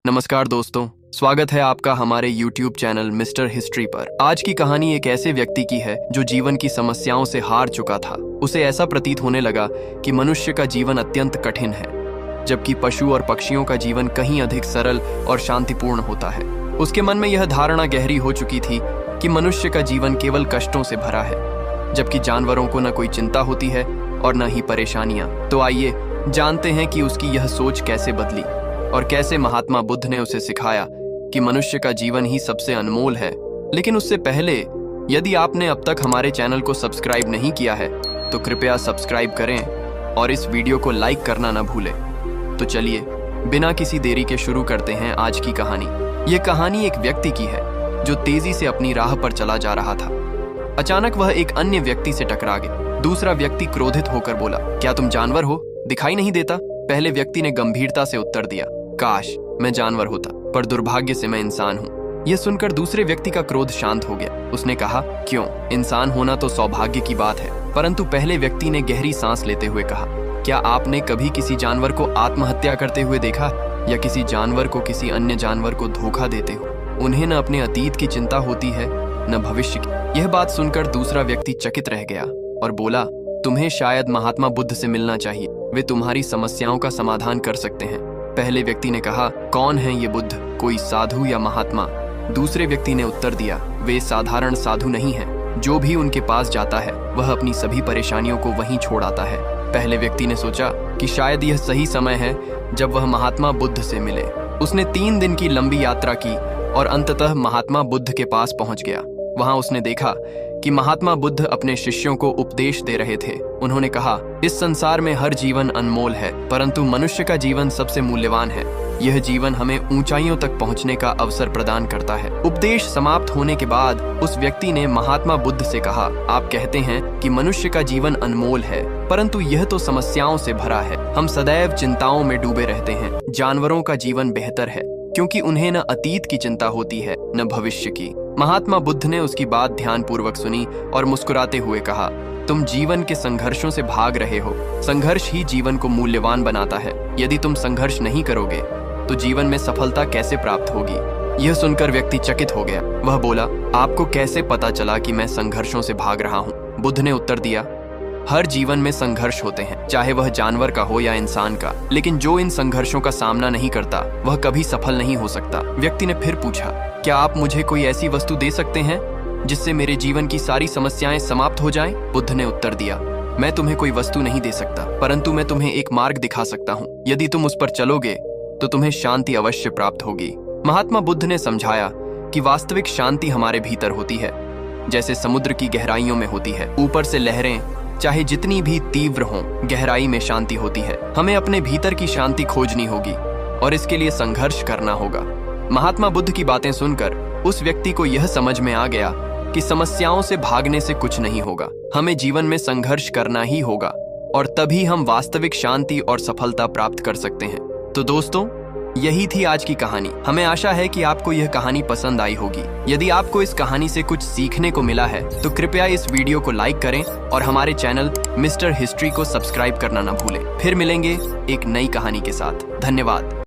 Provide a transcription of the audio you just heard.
नमस्कार दोस्तों, स्वागत है आपका हमारे YouTube चैनल मिस्टर हिस्ट्री पर। आज की कहानी एक ऐसे व्यक्ति की है जो जीवन की समस्याओं से हार चुका था। उसे ऐसा प्रतीत होने लगा कि मनुष्य का जीवन अत्यंत कठिन है, जबकि पशु और पक्षियों का जीवन कहीं अधिक सरल और शांतिपूर्ण होता है। उसके मन में यह धारणा गहरी हो चुकी थी कि मनुष्य का जीवन केवल कष्टों से भरा है, जबकि जानवरों को न कोई चिंता होती है और न ही परेशानियां। तो आइए जानते हैं कि उसकी यह सोच कैसे बदली और कैसे महात्मा बुद्ध ने उसे सिखाया कि मनुष्य का जीवन ही सबसे अनमोल है। लेकिन उससे पहले, यदि आपने अब तक हमारे चैनल को सब्सक्राइब नहीं किया है तो कृपया सब्सक्राइब करें और इस वीडियो को लाइक करना न भूलें। तो चलिए बिना किसी देरी के शुरू करते हैं आज की कहानी। ये कहानी एक व्यक्ति की है जो तेजी से अपनी राह पर चला जा रहा था। अचानक वह एक अन्य व्यक्ति से टकरा गया। दूसरा व्यक्ति क्रोधित होकर बोला, क्या तुम जानवर हो? दिखाई नहीं देता? पहले व्यक्ति ने गंभीरता से उत्तर दिया, काश मैं जानवर होता, पर दुर्भाग्य से मैं इंसान हूँ। यह सुनकर दूसरे व्यक्ति का क्रोध शांत हो गया। उसने कहा, क्यों? इंसान होना तो सौभाग्य की बात है। परंतु पहले व्यक्ति ने गहरी सांस लेते हुए कहा, क्या आपने कभी किसी जानवर को आत्महत्या करते हुए देखा या किसी जानवर को किसी अन्य जानवर को धोखा देते हो? उन्हें न अपने अतीत की चिंता होती है न भविष्य की। यह बात सुनकर दूसरा व्यक्ति चकित रह गया और बोला, तुम्हें शायद महात्मा बुद्ध से मिलना चाहिए, वे तुम्हारी समस्याओं का समाधान कर सकते हैं। पहले व्यक्ति ने कहा, कौन है ये बुद्ध? कोई साधु या महात्मा? दूसरे व्यक्ति ने उत्तर दिया, वे साधारण साधु नहीं हैं। जो भी उनके पास जाता है वह अपनी सभी परेशानियों को वहीं छोड़ आता है। पहले व्यक्ति ने सोचा कि शायद यह सही समय है जब वह महात्मा बुद्ध से मिले। उसने 3 दिन की लंबी यात्रा की और अंततः महात्मा बुद्ध के पास पहुंच गया। वहां उसने देखा कि महात्मा बुद्ध अपने शिष्यों को उपदेश दे रहे थे। उन्होंने कहा, इस संसार में हर जीवन अनमोल है, परंतु मनुष्य का जीवन सबसे मूल्यवान है। यह जीवन हमें ऊंचाइयों तक पहुंचने का अवसर प्रदान करता है। उपदेश समाप्त होने के बाद उस व्यक्ति ने महात्मा बुद्ध से कहा, आप कहते हैं कि मनुष्य का जीवन अनमोल है, परंतु यह तो समस्याओं से भरा है। हम सदैव चिंताओं में डूबे रहते हैं। जानवरों का जीवन बेहतर है, क्योंकि उन्हें न अतीत की चिंता होती है न भविष्य की। महात्मा बुद्ध ने उसकी बात ध्यानपूर्वक सुनी और मुस्कुराते हुए कहा, तुम जीवन के संघर्षों से भाग रहे हो। संघर्ष ही जीवन को मूल्यवान बनाता है। यदि तुम संघर्ष नहीं करोगे तो जीवन में सफलता कैसे प्राप्त होगी? यह सुनकर व्यक्ति चकित हो गया। वह बोला, आपको कैसे पता चला कि मैं संघर्षों से भाग रहा हूँ? बुद्ध ने उत्तर दिया, हर जीवन में संघर्ष होते हैं, चाहे वह जानवर का हो या इंसान का। लेकिन जो इन संघर्षों का सामना नहीं करता वह कभी सफल नहीं हो सकता। व्यक्ति ने फिर पूछा, क्या आप मुझे कोई ऐसी वस्तु दे सकते हैं जिससे मेरे जीवन की सारी समस्याएं समाप्त हो जाएं? बुद्ध ने उत्तर दिया, मैं तुम्हें कोई वस्तु नहीं दे सकता, परंतु मैं तुम्हें एक मार्ग दिखा सकता हूँ। यदि तुम उस पर चलोगे तो तुम्हें शांति अवश्य प्राप्त होगी। महात्मा बुद्ध ने समझाया कि वास्तविक शांति हमारे भीतर होती है, जैसे समुद्र की गहराइयों में होती है। ऊपर से लहरें चाहे जितनी भी तीव्र हों, गहराई में शांति होती है। हमें अपने भीतर की शांति खोजनी होगी और इसके लिए संघर्ष करना होगा। महात्मा बुद्ध की बातें सुनकर उस व्यक्ति को यह समझ में आ गया कि समस्याओं से भागने से कुछ नहीं होगा। हमें जीवन में संघर्ष करना ही होगा और तभी हम वास्तविक शांति और सफलता प्राप्त कर सकते हैं। तो दोस्तों, यही थी आज की कहानी। हमें आशा है कि आपको यह कहानी पसंद आई होगी। यदि आपको इस कहानी से कुछ सीखने को मिला है तो कृपया इस वीडियो को लाइक करें और हमारे चैनल मिस्टर हिस्ट्री को सब्सक्राइब करना न भूलें। फिर मिलेंगे एक नई कहानी के साथ। धन्यवाद।